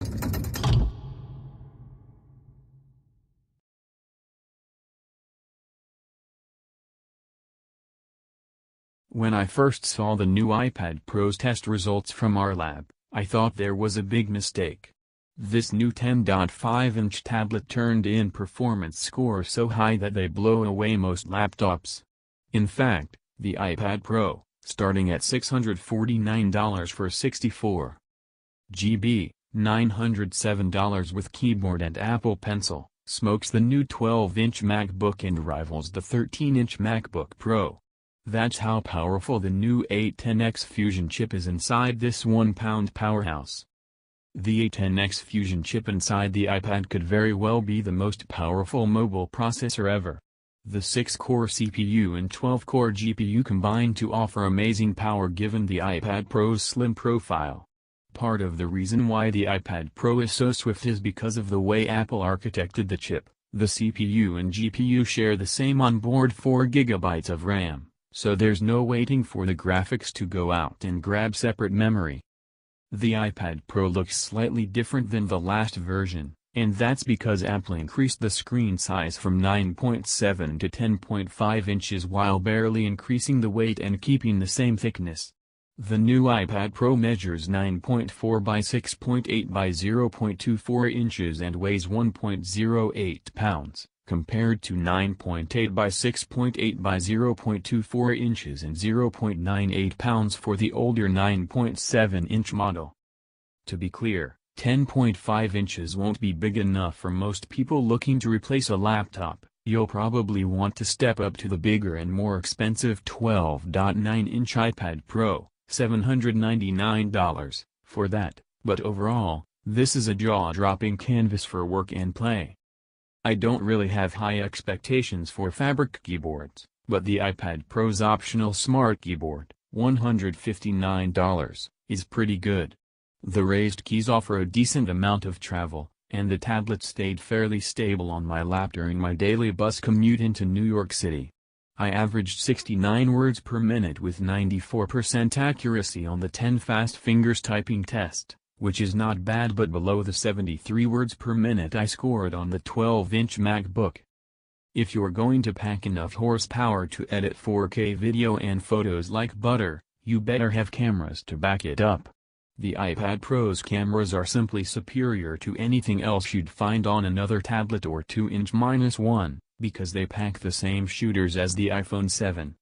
When I first saw the new iPad Pro's test results from our lab, I thought there was a big mistake. This new 10.5-inch tablet turned in performance scores so high that they blow away most laptops. In fact, the iPad Pro, starting at $649 for 64 GB, $907 with keyboard and Apple Pencil, smokes the new 12-inch MacBook and rivals the 13-inch MacBook Pro. That's how powerful the new A10X Fusion chip is inside this 1-pound powerhouse. The A10X Fusion chip inside the iPad could very well be the most powerful mobile processor ever. The 6-core CPU and 12-core GPU combine to offer amazing power given the iPad Pro's slim profile. Part of the reason why the iPad Pro is so swift is because of the way Apple architected the chip. The CPU and GPU share the same onboard 4 GB of RAM. So there's no waiting for the graphics to go out and grab separate memory. The iPad Pro looks slightly different than the last version, and that's because Apple increased the screen size from 9.7 to 10.5 inches while barely increasing the weight and keeping the same thickness. The new iPad Pro measures 9.4 by 6.8 by 0.24 inches and weighs 1.08 pounds. Compared to 9.8 by 6.8 by 0.24 inches and 0.98 pounds for the older 9.7-inch model. To be clear, 10.5 inches won't be big enough for most people looking to replace a laptop. You'll probably want to step up to the bigger and more expensive 12.9-inch iPad Pro, $799, for that, but overall, this is a jaw-dropping canvas for work and play. I don't really have high expectations for fabric keyboards, but the iPad Pro's optional smart keyboard, $159, is pretty good. The raised keys offer a decent amount of travel, and the tablet stayed fairly stable on my lap during my daily bus commute into New York City. I averaged 69 words per minute with 94% accuracy on the 10 fast fingers typing test, which is not bad but below the 73 words per minute I scored on the 12-inch MacBook. If you're going to pack enough horsepower to edit 4K video and photos like butter, you better have cameras to back it up. The iPad Pro's cameras are simply superior to anything else you'd find on another tablet or 2-inch-1, because they pack the same shooters as the iPhone 7.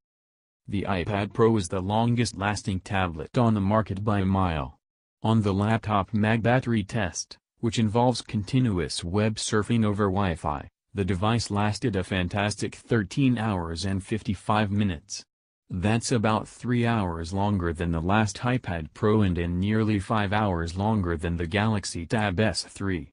The iPad Pro is the longest-lasting tablet on the market by a mile. On the laptop mag battery test, which involves continuous web surfing over Wi-Fi, the device lasted a fantastic 13 hours and 55 minutes. That's about 3 hours longer than the last iPad Pro and nearly 5 hours longer than the Galaxy Tab S3.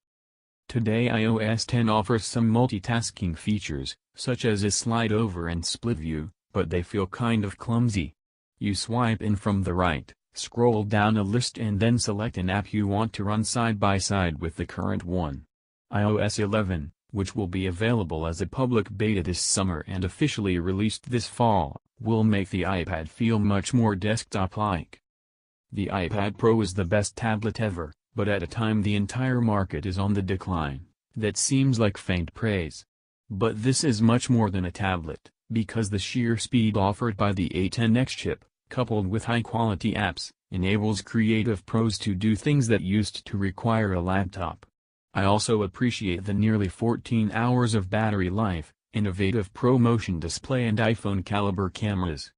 Today iOS 10 offers some multitasking features, such as a slide over and split view, but they feel kind of clumsy. You swipe in from the right, scroll down a list and then select an app you want to run side by side with the current one. iOS 11, which will be available as a public beta this summer and officially released this fall, will make the iPad feel much more desktop-like. The iPad Pro is the best tablet ever, but at a time the entire market is on the decline. That seems like faint praise. But this is much more than a tablet, because the sheer speed offered by the A10X chip, coupled with high-quality apps, enables creative pros to do things that used to require a laptop. I also appreciate the nearly 14 hours of battery life, innovative ProMotion display and iPhone caliber cameras.